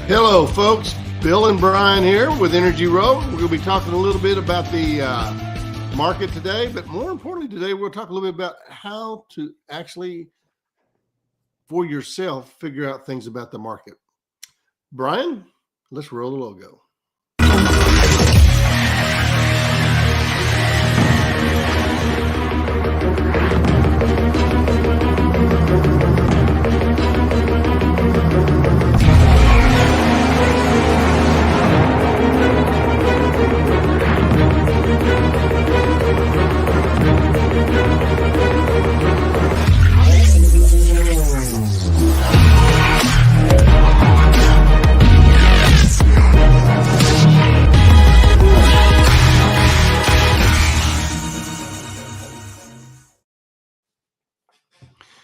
Hello, folks. Bill and Brian here with Energy Road. We're going to be talking a little bit about the market today, but more importantly today, we'll talk a little bit about how to actually, for yourself, figure out things about the market. Brian, let's roll the logo.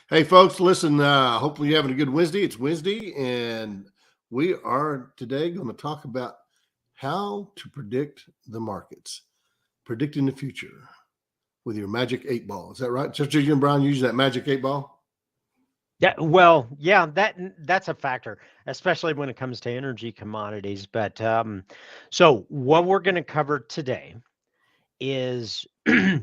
Hey, folks, listen, hopefully you're having a good Wednesday. It's Wednesday, and we are today going to talk about how to predict the markets, predicting the future with your magic 8 ball. Is that right? Just you and Brian using that magic 8 ball? Yeah, well, yeah, that's a factor, especially when it comes to energy commodities. But so what we're going to cover today is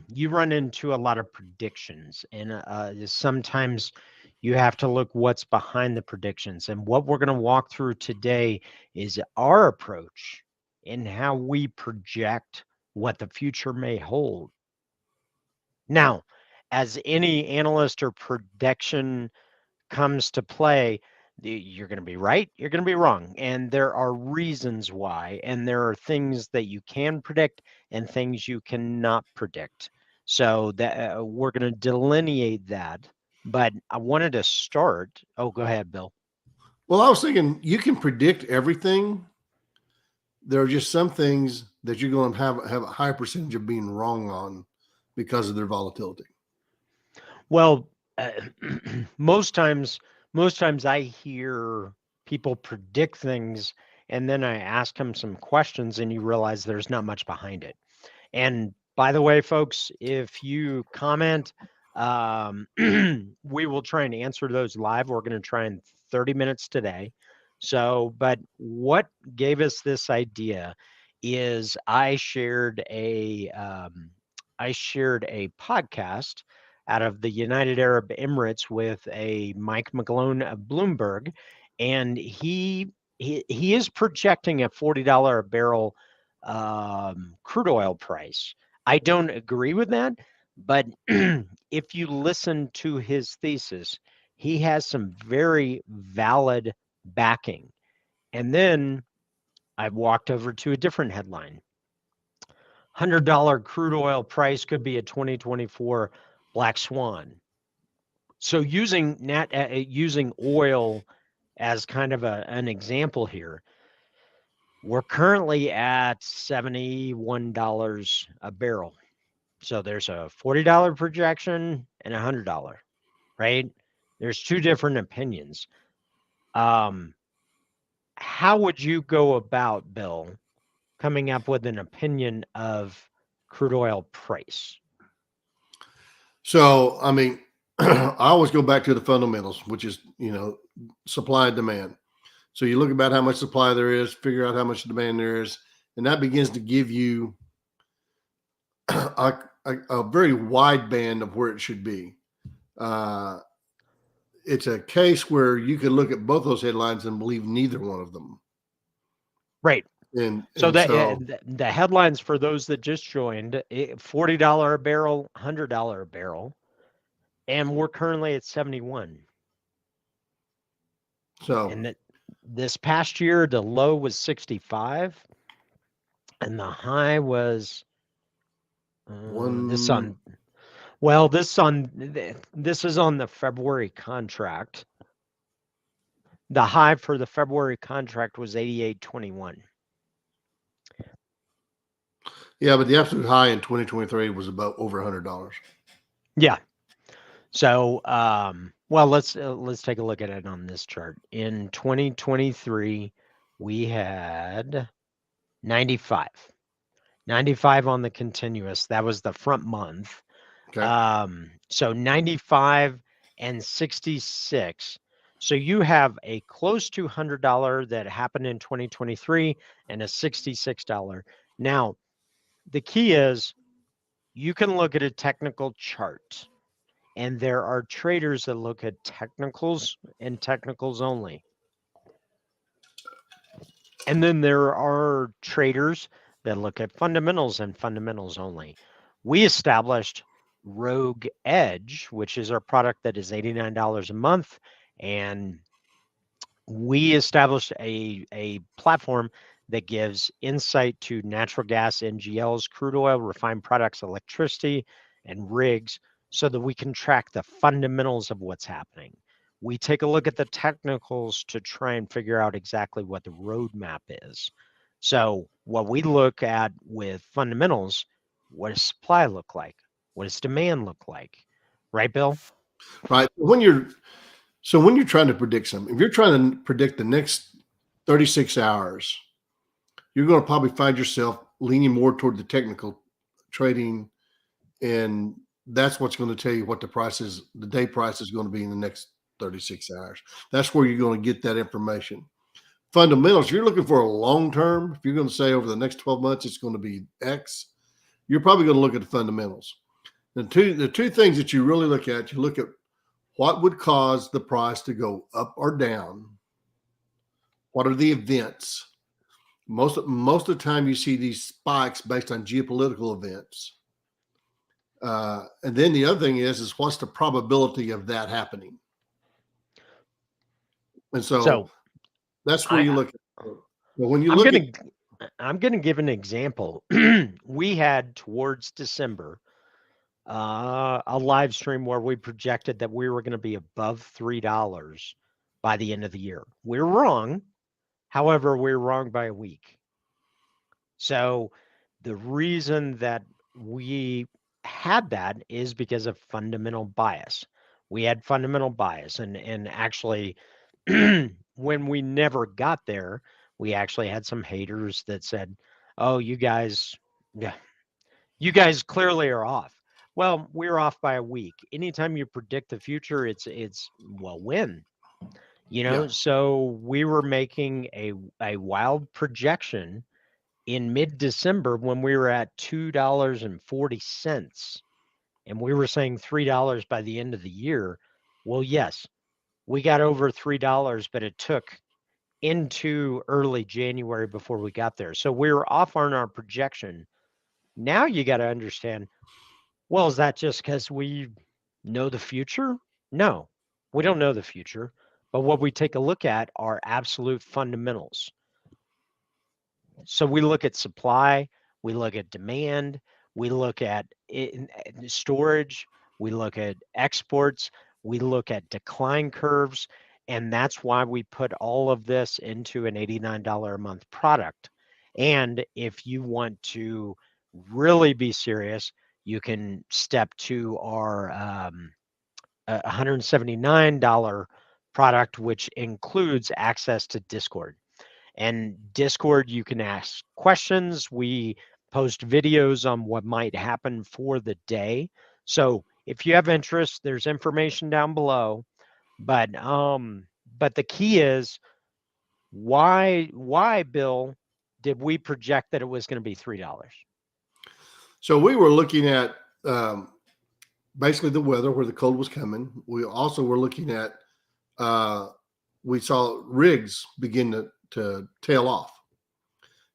you run into a lot of predictions, and sometimes you have to look what's behind the predictions. And what we're going to walk through today is our approach in how we project what the future may hold. Now, as any analyst or prediction comes to play, you're going to be right, you're going to be wrong, and there are reasons why, and there are things that you can predict and things you cannot predict. So that we're going to delineate that. But I wanted to start. Oh, go ahead, Bill. Well, I was thinking you can predict everything. There are just some things that you're going to have a high percentage of being wrong on because of their volatility. Well, most times I hear people predict things, and then I ask them some questions, and you realize there's not much behind it. And by the way, folks, if you comment, we will try and answer those live. We're going to try in 30 minutes today. So, but what gave us this idea is I shared a podcast out of the United Arab Emirates with a Mike McGlone of Bloomberg, and he is projecting a $40 a barrel crude oil price. I don't agree with that, but if you listen to his thesis, he has some very valid backing. And then I walked over to a different headline. $100 crude oil price could be a 2024 black swan. So using oil as kind of an example here, we're currently at $71 a barrel. So there's a $40 projection and a $100, right? There's two different opinions. How would you go about, Bill, coming up with an opinion of crude oil price? So, I mean, I always go back to the fundamentals, which is, supply and demand. So you look about how much supply there is, figure out how much demand there is, and that begins to give you a very wide band of where it should be. It's a case where you can look at both those headlines and believe neither one of them. Right. And so the headlines for those that just joined, $40 a barrel, $100 a barrel, and we're currently at 71. So, and this past year, the low was 65, and the high was this is on the February contract. The high for the February contract was 88.21. Yeah, but the absolute high in 2023 was about over $100. Yeah. So, well, let's take a look at it on this chart. In 2023, we had 95 on the continuous. That was the front month. Okay. So 95 and 66. So you have a close to $100 that happened in 2023 and a $66. Now, the key is you can look at a technical chart, and there are traders that look at technicals and technicals only. And then there are traders that look at fundamentals and fundamentals only. We established Rogue Edge, which is our product that is $89 a month, and we established a platform that gives insight to natural gas, NGLs, crude oil, refined products, electricity, and rigs so that we can track the fundamentals of what's happening. We take a look at the technicals to try and figure out exactly what the roadmap is. So what we look at with fundamentals, what does supply look like? What does demand look like? Right, Bill? Right. When you're trying to predict something, if you're trying to predict the next 36 hours, you're going to probably find yourself leaning more toward the technical trading, and that's what's going to tell you what the day price is going to be in the next 36 hours. That's where you're going to get that information. Fundamentals, if you're looking for a long term, if you're going to say over the next 12 months it's going to be X, you're probably going to look at the fundamentals. The two things that you really look at, you look at what would cause the price to go up or down. What are the events? Most of the time you see these spikes based on geopolitical events. And then the other thing is what's the probability of that happening? And so that's where you look at it. But when you I'm going to give an example. We had towards December a live stream where we projected that we were going to be above $3 by the end of the year. We're wrong. However, we're wrong by a week. So the reason that we had that is because of fundamental bias. We had fundamental bias, and actually when we never got there, we actually had some haters that said, "Oh, you guys clearly are off." Well, we're off by a week. Anytime you predict the future, it's well, when? So we were making a wild projection in mid-December when we were at $2.40, and we were saying $3 by the end of the year. Well, yes, we got over $3, but it took into early January before we got there. So we were off on our projection. Now you got to understand, well, is that just because we know the future? No, we don't know the future. But what we take a look at are absolute fundamentals. So we look at supply, we look at demand, we look at storage, we look at exports, we look at decline curves, and that's why we put all of this into an $89 a month product. And if you want to really be serious, you can step to our $179 product, which includes access to Discord. And Discord, you can ask questions. We post videos on what might happen for the day. So if you have interest, there's information down below. But the key is why, Bill, did we project that it was going to be $3? So we were looking at basically the weather, where the cold was coming. We also were looking at we saw rigs begin to tail off.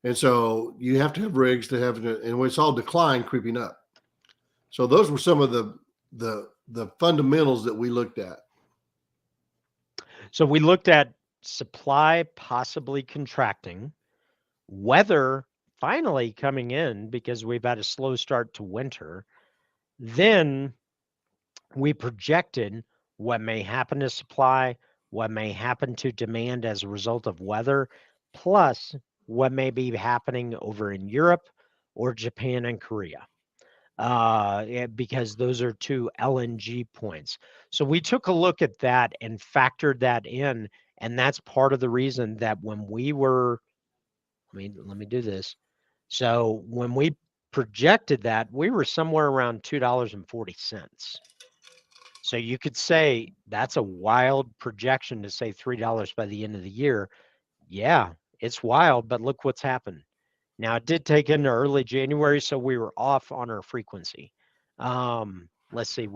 And so you have to have rigs to have it, and we saw decline creeping up. So those were some of the fundamentals that we looked at. So we looked at supply possibly contracting, weather finally coming in because we've had a slow start to winter. Then we projected what may happen to supply, what may happen to demand as a result of weather, plus what may be happening over in Europe or Japan and Korea. Because those are two LNG points. So we took a look at that and factored that in. And that's part of the reason that when we were, let me do this. So when we projected that, we were somewhere around $2.40. So you could say that's a wild projection to say $3 by the end of the year. Yeah, it's wild, but look what's happened. Now, it did take into early January, so we were off on our frequency. Let's see.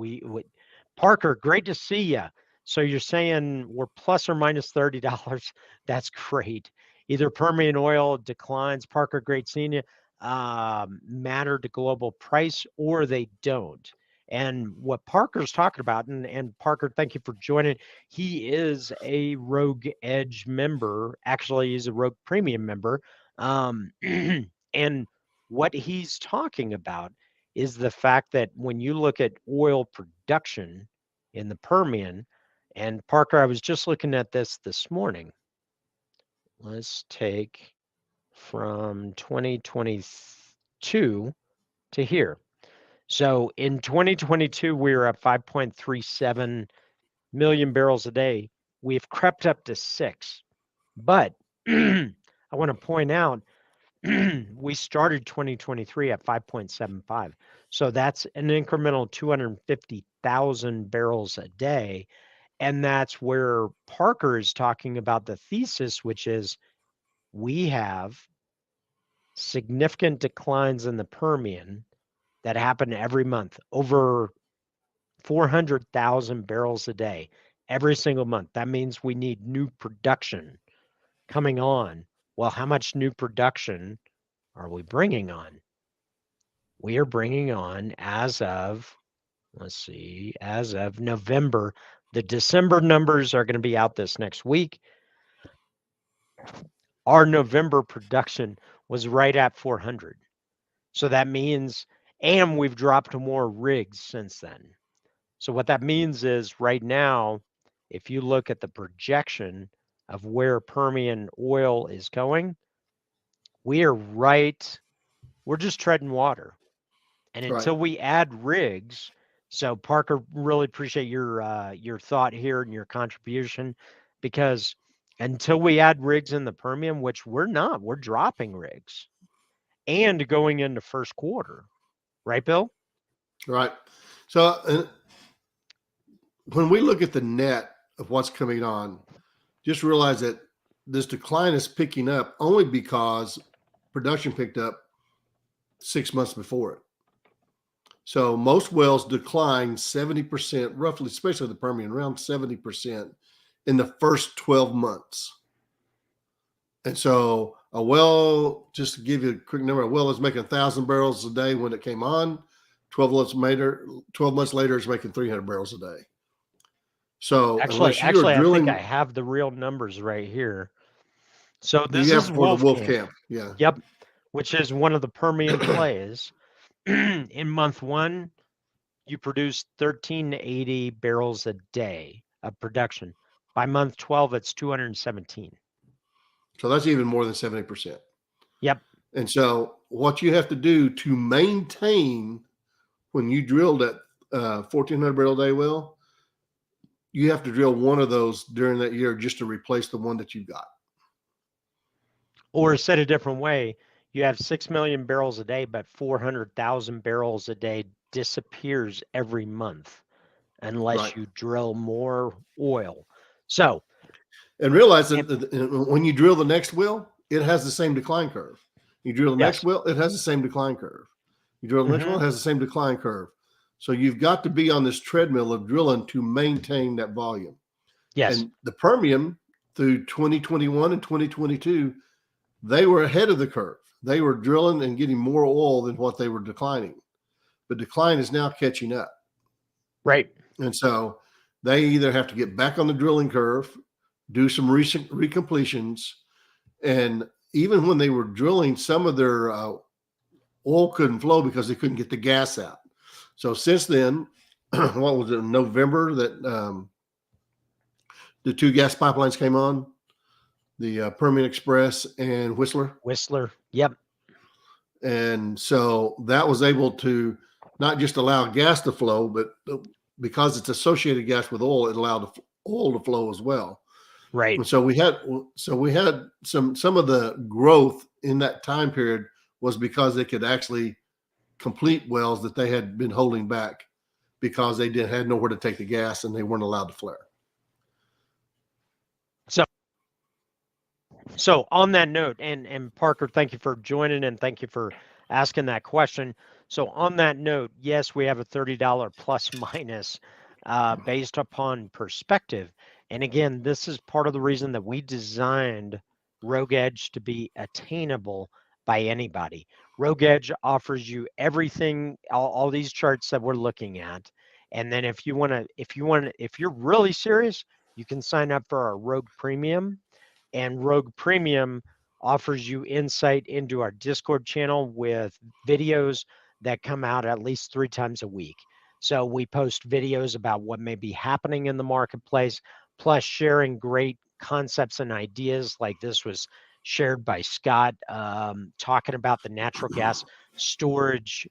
Parker, great to see you. So you're saying we're plus or minus $30. That's great. Either Permian oil declines, Parker, great seeing you, matter to global price, or they don't. And what Parker's talking about, and Parker, thank you for joining. He is a Rogue Edge member. Actually, he's a Rogue Premium member. And what he's talking about is the fact that when you look at oil production in the Permian, and Parker, I was just looking at this morning. Let's take from 2022 to here. So in 2022, we were at 5.37 million barrels a day. We've crept up to 6. But I want to point out, we started 2023 at 5.75. So that's an incremental 250,000 barrels a day. And that's where Parker is talking about the thesis, which is we have significant declines in the Permian that happen every month, over 400,000 barrels a day, every single month. That means we need new production coming on. Well, how much new production are we bringing on? We are bringing on as of, let's see, as of November. The December numbers are going to be out this next week. Our November production was right at 400. So that means, and we've dropped more rigs since then. So what that means is right now, if you look at the projection of where Permian oil is going, we're just treading water. And until we add rigs, so Parker, really appreciate your thought here and your contribution, because until we add rigs in the Permian, which we're dropping rigs, and going into first quarter, right, Bill? Right. So when we look at the net of what's coming on, just realize that this decline is picking up only because production picked up 6 months before it. So most wells decline 70%, roughly, especially the Permian, around 70% in the first 12 months. And so a well, just to give you a quick number, a well is making 1,000 barrels a day when it came on. 12 months later, it's making 300 barrels a day. So actually, I think I have the real numbers right here. So this is for the Wolfcamp. Yeah. Yep. Which is one of the Permian plays. In month 1, you produce 1,380 barrels a day of production. By month 12, it's 217. So that's even more than 70%. Yep. And so what you have to do to maintain, when you drill that 1,400 barrel a day well, you have to drill one of those during that year just to replace the one that you've got. Or said a different way, you have 6 million barrels a day, but 400,000 barrels a day disappears every month unless you drill more oil. So, and realize that when you drill the next well, it has the same decline curve. You drill the next well, it has the same decline curve. You drill the next well, it has the same decline curve. So you've got to be on this treadmill of drilling to maintain that volume. Yes. And the Permian through 2021 and 2022, they were ahead of the curve. They were drilling and getting more oil than what they were declining. But decline is now catching up. Right. And so they either have to get back on the drilling curve, do some recent recompletions, and even when they were drilling, some of their oil couldn't flow because they couldn't get the gas out. So since then, what was it, in November that the 2 gas pipelines came on, the Permian Express and Whistler. Yep. And so that was able to not just allow gas to flow, but because it's associated gas with oil, it allowed the oil to flow as well. Right. And so we had some of the growth in that time period was because they could actually complete wells that they had been holding back because they had nowhere to take the gas and they weren't allowed to flare. So on that note, and Parker, thank you for joining and thank you for asking that question. So on that note, yes, we have a $30 plus minus based upon perspective. And again, this is part of the reason that we designed Rogue Edge to be attainable by anybody. Rogue Edge offers you everything, all these charts that we're looking at. And then if you're really serious, you can sign up for our Rogue Premium. And Rogue Premium offers you insight into our Discord channel with videos that come out at least 3 times a week. So we post videos about what may be happening in the marketplace, plus sharing great concepts and ideas. Like this was shared by Scott, talking about the natural gas storage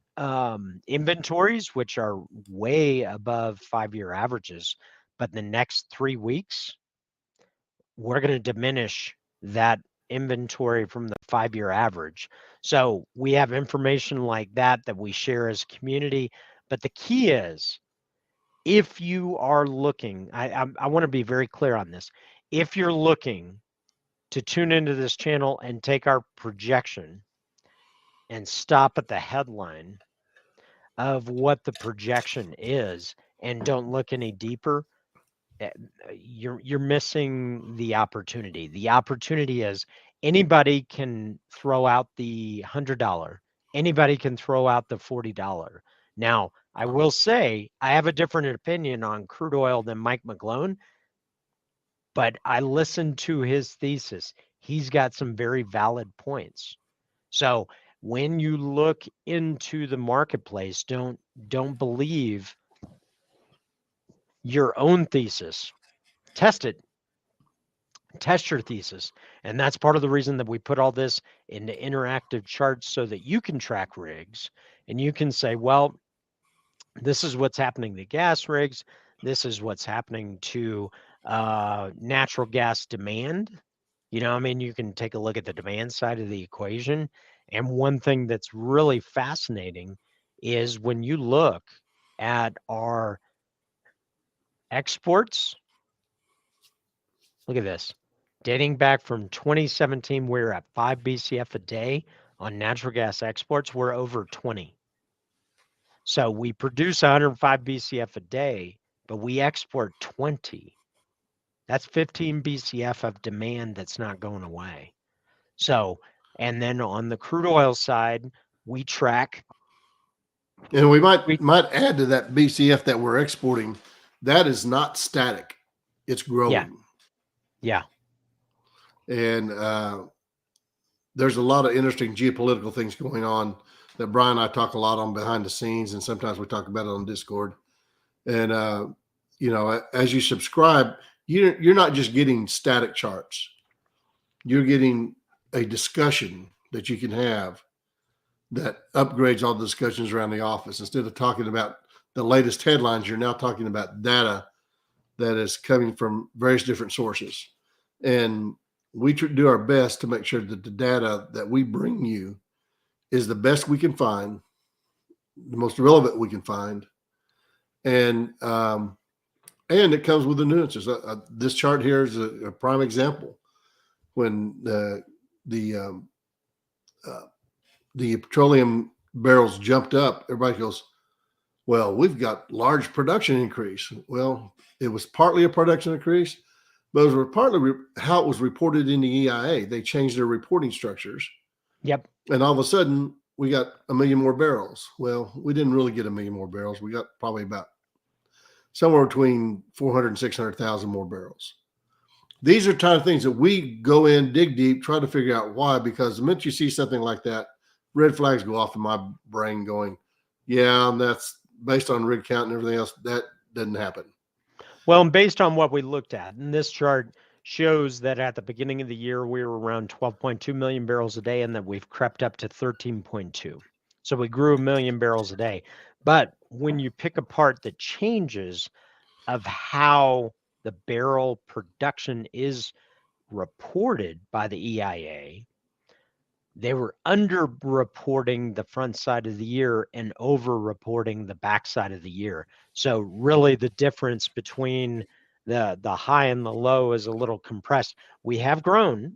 inventories, which are way above 5-year averages. But the next 3 weeks, we're going to diminish that inventory from the 5-year average. So we have information like that we share as a community. But the key is, if you are looking, I want to be very clear on this. If you're looking to tune into this channel and take our projection and stop at the headline of what the projection is and don't look any deeper, you're missing the opportunity. The opportunity is anybody can throw out the $100. Anybody can throw out the $40. Now, I will say I have a different opinion on crude oil than Mike McGlone, but I listened to his thesis. He's got some very valid points. So when you look into the marketplace, don't believe your own thesis. Test it. Test your thesis. And that's part of the reason that we put all this into interactive charts so that you can track rigs and you can say, well, this is what's happening to gas rigs. This is what's happening to natural gas demand. You know, I mean, you can take a look at the demand side of the equation. And one thing that's really fascinating is when you look at our exports, look at this. Dating back from 2017, we're at 5 BCF a day on natural gas exports. We're over 20. So we produce 105 BCF a day, but we export 20. That's 15 BCF of demand that's not going away. So, and then on the crude oil side, we track. And we might add to that BCF that we're exporting. That is not static; it's growing. Yeah. And there's a lot of interesting geopolitical things going on that Brian and I talk a lot on behind the scenes, and sometimes we talk about it on Discord. And you know, as you subscribe, you're not just getting static charts; you're getting a discussion that you can have that upgrades all the discussions around the office. Instead of talking about the latest headlines, you're now talking about data that is coming from various different sources. And we do our best to make sure that the data that we bring you is the best we can find, the most relevant we can find, and it comes with the nuances. This chart here is a prime example. When the petroleum barrels jumped up, everybody goes, well, we've got large production increase. Well, it was partly a production increase, but it was partly how it was reported in the EIA. They changed their reporting structures. Yep. And all of a sudden, we got 1 million more barrels. Well, we didn't really get 1 million more barrels. We got probably about somewhere between 400 and 600,000 more barrels. These are the kind of things that we go in, dig deep, try to figure out why, because the minute you see something like that, red flags go off in my brain going, yeah, that's based on rig count and everything else. That doesn't happen. Well, and based on what we looked at, and this chart shows that at the beginning of the year, we were around 12.2 million barrels a day and that we've crept up to 13.2. So we grew 1 million barrels a day. But when you pick apart the changes of how the barrel production is reported by the EIA, they were underreporting the front side of the year and overreporting the back side of the year. So really the difference between the high and the low is a little compressed. We have grown,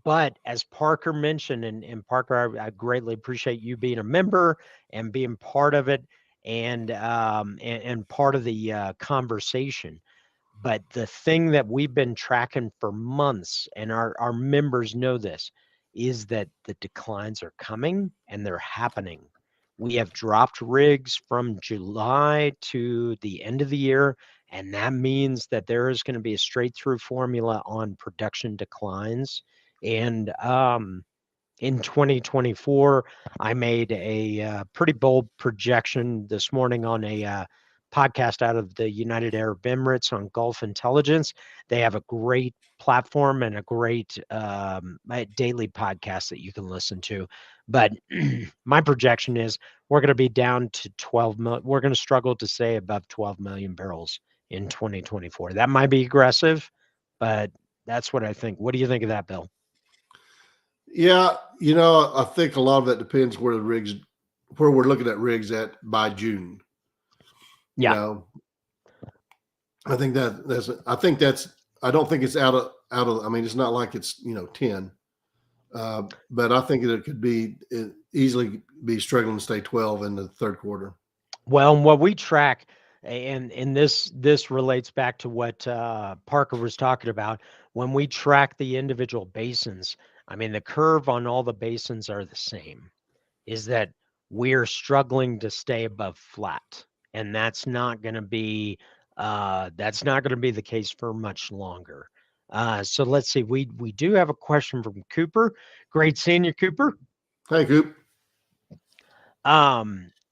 but as Parker mentioned, and Parker, I greatly appreciate you being a member and being part of it, and part of the conversation. But the thing that we've been tracking for months, and our members know this, is that the declines are coming and they're happening. We have dropped rigs from July to the end of the year, and that means that there is going to be a straight through formula on production declines. And in 2024, I made a pretty bold projection this morning on a podcast out of the United Arab Emirates on Gulf intelligence. They have a great platform and a great daily podcast that you can listen to. But my projection is we're going to be down to 12 million. We're going to struggle to stay above 12 million barrels in 2024. That might be aggressive, but that's what I think. What do you think of that, Bill? Yeah, I think a lot of that depends where we're looking at rigs at by June. Yeah. I think I don't think it's out of, I mean, it's not like it's, 10, but I think that it could easily be struggling to stay 12 in the third quarter. Well, what we track, and this relates back to what Parker was talking about. When we track the individual basins, I mean, the curve on all the basins are the same. Is that we're struggling to stay above flat, and that's not going to be the case for much longer. So let's see. We do have a question from Cooper. Great seeing you, Cooper. Hey, Coop.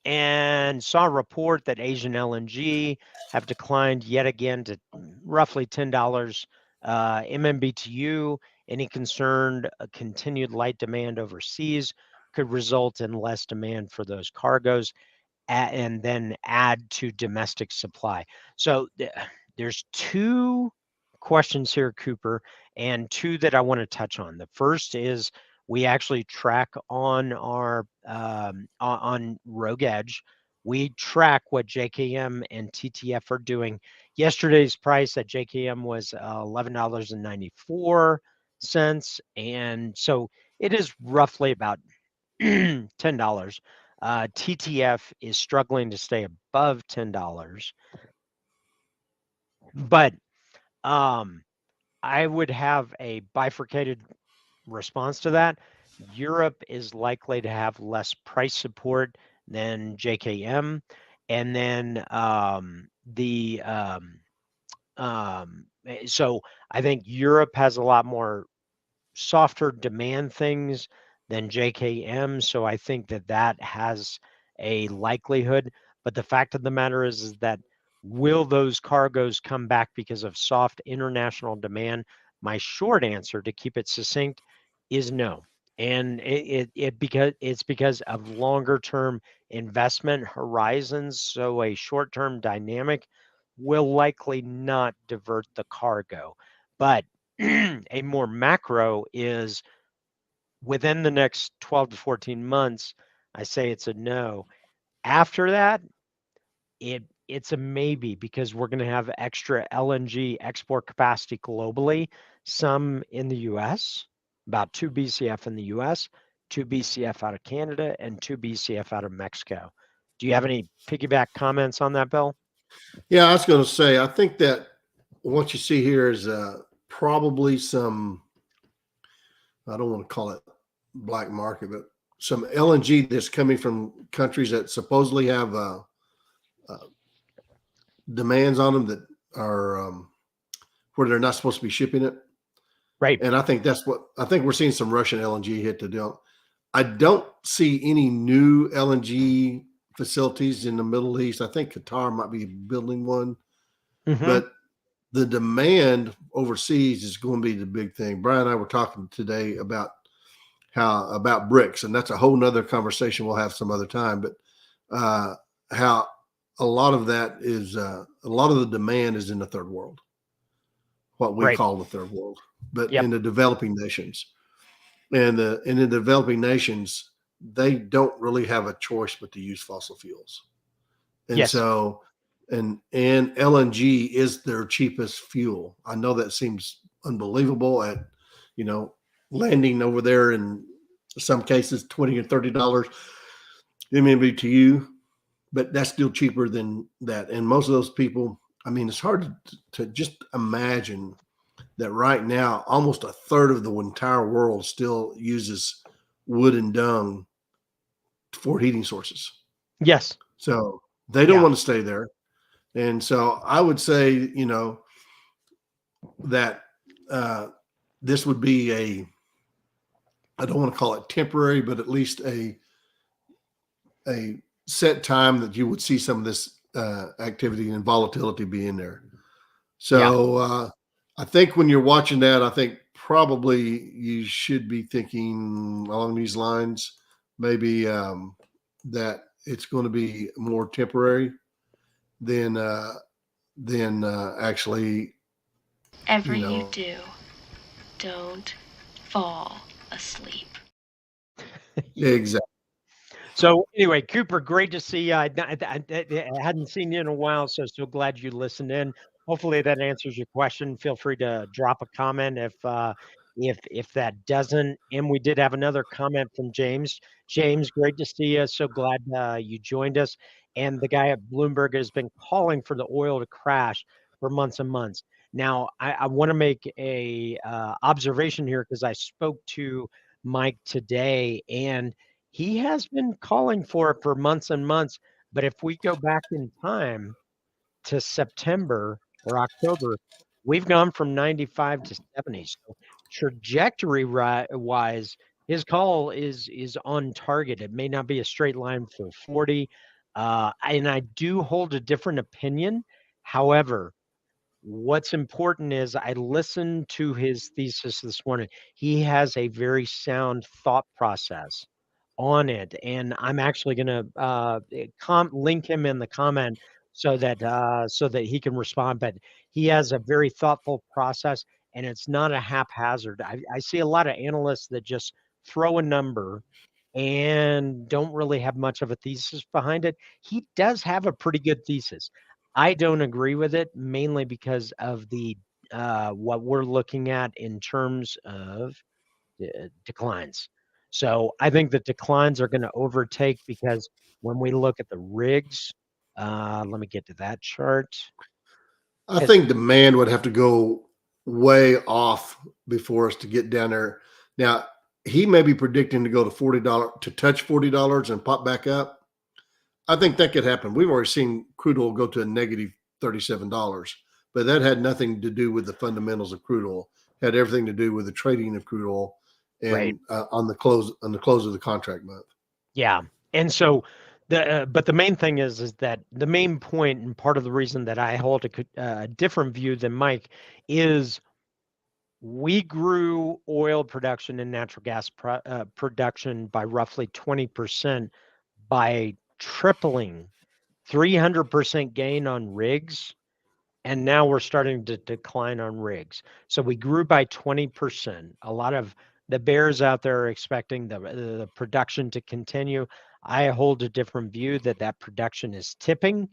And saw a report that Asian LNG have declined yet again to roughly $10 MMBTU. Any concerned continued light demand overseas could result in less demand for those cargoes and then add to domestic supply. So there's two questions here, Cooper, and two that I want to touch on. The first is we actually track on our on Rogue Edge. We track what JKM and TTF are doing. Yesterday's price at JKM was $11.94, and so it is roughly about $10. TTF is struggling to stay above $10, but I would have a bifurcated response to that. Europe is likely to have less price support than JKM, and then so I think Europe has a lot more softer demand things than JKM, so I think that has a likelihood. But the fact of the matter is that will those cargoes come back because of soft international demand? My short answer, to keep it succinct, is no. And it's because of longer term investment horizons. So a short term dynamic will likely not divert the cargo. But a more macro is within the next 12 to 14 months, I say it's a no. After that, it's a maybe because we're going to have extra LNG export capacity globally, some in the US, about 2 BCF in the US, 2 BCF out of Canada, and 2 BCF out of Mexico. Do you have any piggyback comments on that, Bill? Yeah, I was going to say, I think that what you see here is probably some, I don't want to call it black market, but some LNG that's coming from countries that supposedly have demands on them that are where they're not supposed to be shipping it. Right. And I think we're seeing some Russian LNG hit the deal. I don't see any new LNG facilities in the Middle East. I think Qatar might be building one, but the demand overseas is going to be the big thing. Brian and I were talking today about bricks, and that's a whole nother conversation we'll have some other time. But how a lot of that is a lot of the demand is in the third world, what we call the third world, but in the developing nations. and in developing nations, they don't really have a choice but to use fossil fuels. And Yes. so, and LNG is their cheapest fuel. I know that seems unbelievable at, you know, landing over there in some cases $20 or $30 maybe to you, but that's still cheaper than that. And most of those people, I mean, it's hard to just imagine that right now almost a third of the entire world still uses wood and dung for heating sources. Yes. So they don't Yeah. want to stay there. And so I would say, you know, that uh, this would be I don't want to call it temporary, but at least a set time that you would see some of this activity and volatility be in there. Yeah. So I think when you're watching that, I think probably you should be thinking along these lines, maybe that it's going to be more temporary than actually, Whatever you you know. do, don't fall asleep. Exactly. So anyway, Cooper, great to see you. I hadn't seen you in a while, so glad you listened in. Hopefully that answers your question. Feel free to drop a comment if that doesn't. And we did have another comment from James. James, great to see you. So glad you joined us. And the guy at Bloomberg has been calling for the oil to crash for months and months. Now, I want to make a observation here because I spoke to Mike today, and he has been calling for it for months and months, but if we go back in time to September or October, we've gone from 95 to 70. So trajectory wise, his call is on target. It may not be a straight line for 40. And I do hold a different opinion. However, what's important is I listened to his thesis this morning. He has a very sound thought process on it, and I'm actually going to link him in the comment so that he can respond. But he has a very thoughtful process, and it's not a haphazard. I see a lot of analysts that just throw a number and don't really have much of a thesis behind it. He does have a pretty good thesis. I don't agree with it mainly because of the what we're looking at in terms of declines. So I think the declines are going to overtake because when we look at the rigs, let me get to that chart. I think demand would have to go way off before us to get down there. Now, he may be predicting to go to $40 to touch $40 and pop back up. I think that could happen. We've already seen crude oil go to a negative $37, but that had nothing to do with the fundamentals of crude oil. It had everything to do with the trading of crude oil Right. and on the close of the contract month. Yeah. And so but the main thing is that the main point and part of the reason that I hold a different view than Mike is we grew oil production and natural gas production by roughly 20% by tripling 300% gain on rigs, and now we're starting to decline on rigs. So we grew by 20%. A lot of the bears out there are expecting the production to continue. I hold a different view that that production is tipping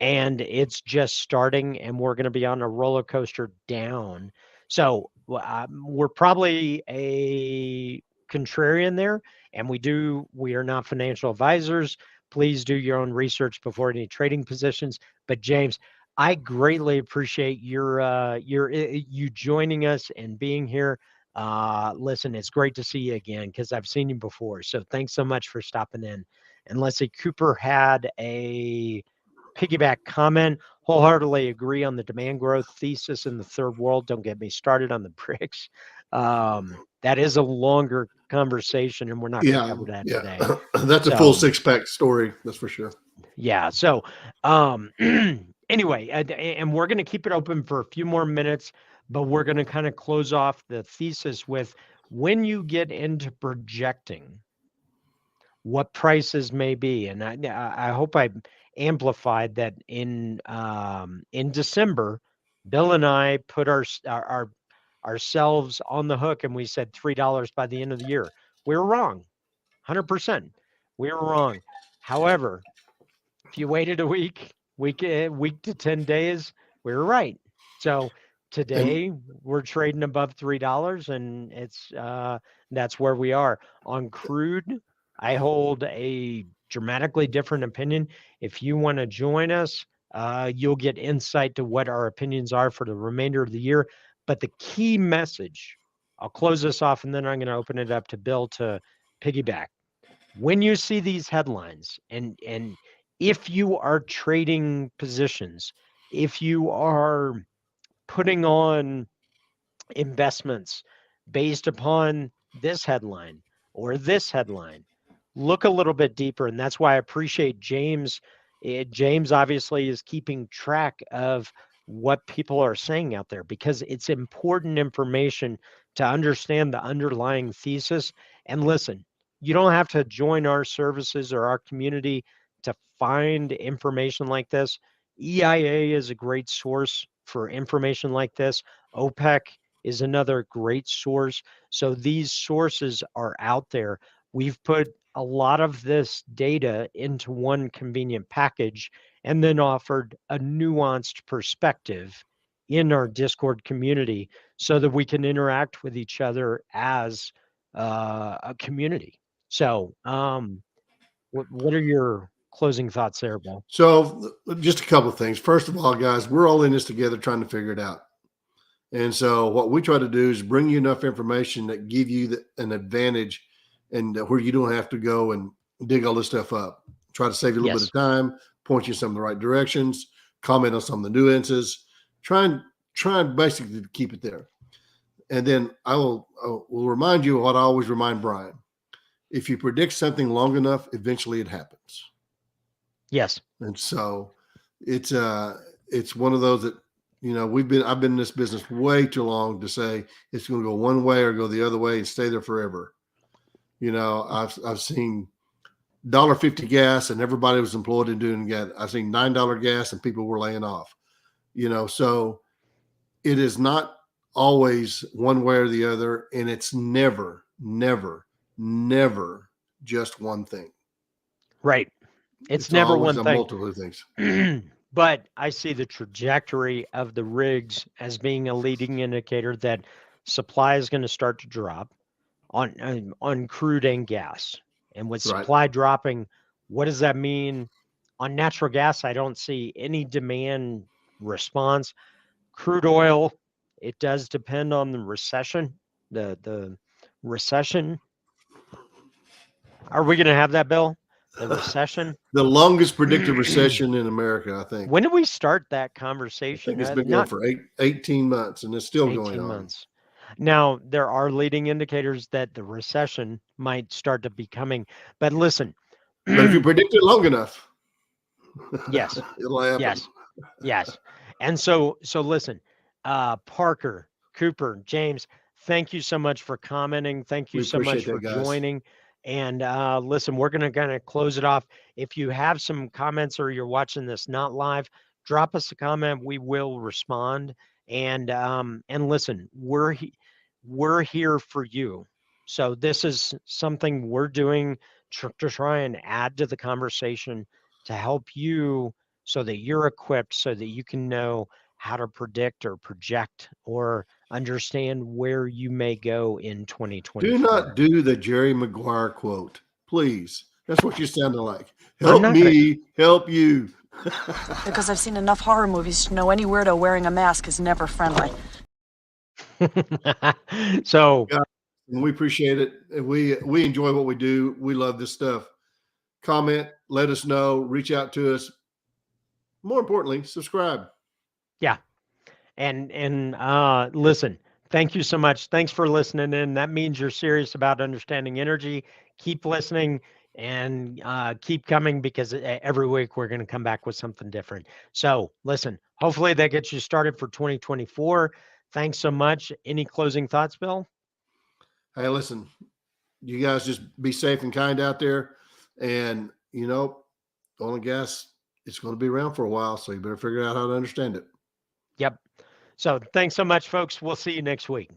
and it's just starting, and we're going to be on a roller coaster down. So we're probably a contrarian there, and we are not financial advisors. Please do your own research before any trading positions. But James, I greatly appreciate you joining us and being here. Listen, it's great to see you again because I've seen you before. So thanks so much for stopping in. And let's see, Cooper had a piggyback comment. Wholeheartedly agree on the demand growth thesis in the third world. Don't get me started on the BRICS. That is a longer conversation, and we're not going to Yeah, cover that yeah, today. that's a full So, six-pack story. That's for sure. yeah. So, anyway, and we're going to keep it open for a few more minutes, but we're going to kind of close off the thesis with when you get into projecting what prices may be. And I hope I amplified that in December, Bill and I put our ourselves on the hook and we said $3 by the end of the year. We were wrong. 100%. We were wrong. However, if you waited a week to 10 days, we were right. So today we're trading above $3 and it's that's where we are. On crude, I hold a dramatically different opinion. If you want to join us, you'll get insight to what our opinions are for the remainder of the year. But the key message, I'll close this off and then I'm going to open it up to Bill to piggyback. When you see these headlines and if you are trading positions, if you are putting on investments based upon this headline or this headline, look a little bit deeper. And that's why I appreciate James. James obviously is keeping track of what people are saying out there because it's important information to understand the underlying thesis. And listen, you don't have to join our services or our community to find information like this. EIA is a great source for information like this. OPEC is another great source. So these sources are out there. We've put a lot of this data into one convenient package and then offered a nuanced perspective in our Discord community so that we can interact with each other as a community. So, what are your closing thoughts there, Bill? So just a couple of things. First of all, guys, we're all in this together trying to figure it out. And so what we try to do is bring you enough information that give you an advantage and where you don't have to go and dig all this stuff up. Try to save you a little bit of time, point you in some of the right directions, comment on some of the nuances, try and basically keep it there. And then I will remind you of what I always remind Brian. If you predict something long enough, eventually it happens. Yes. And so it's one of those that, I've been in this business way too long to say it's going to go one way or go the other way and stay there forever. I've seen $1.50 gas and everybody was employed in doing that. I've seen $9 gas and people were laying off. So it is not always one way or the other, and it's never just one thing. Right. It's never one thing. Multiple things. But I see the trajectory of the rigs as being a leading indicator that supply is going to start to drop on crude and gas. And with supply dropping, what does that mean? On natural gas, I don't see any demand response. Crude oil, it does depend on the recession. The recession. Are we going to have that, Bill? The recession? The longest predicted recession in America, I think. When did we start that conversation? I think it's been going for 18 months, and it's still going on. Months. Now, there are leading indicators that the recession might start to be coming. But listen. But if you predict it long enough. Yes. It'll happen. Yes. And so listen, Parker, Cooper, James, thank you so much for commenting. Thank you so much for joining. And listen, we're going to close it off. If you have some comments or you're watching this not live, drop us a comment. We will respond. And listen, we're here for you. So this is something we're doing to try and add to the conversation to help you so that you're equipped so that you can know how to predict or project or understand where you may go in 2024. Do not do the Jerry Maguire quote, please. That's what you sounded like. Help me, help you. Because I've seen enough horror movies to know any weirdo wearing a mask is never friendly. So we appreciate it. We enjoy what we do. We love this stuff. Comment, let us know, reach out to us. More importantly, subscribe. Yeah. And listen, thank you so much. Thanks for listening in. That means you're serious about understanding energy. Keep listening and keep coming because every week we're going to come back with something different. So listen, hopefully that gets you started for 2024. Thanks so much. Any closing thoughts, Bill? Hey, listen, you guys just be safe and kind out there. And, oil and gas, it's going to be around for a while. So you better figure out how to understand it. Yep. So thanks so much, folks. We'll see you next week.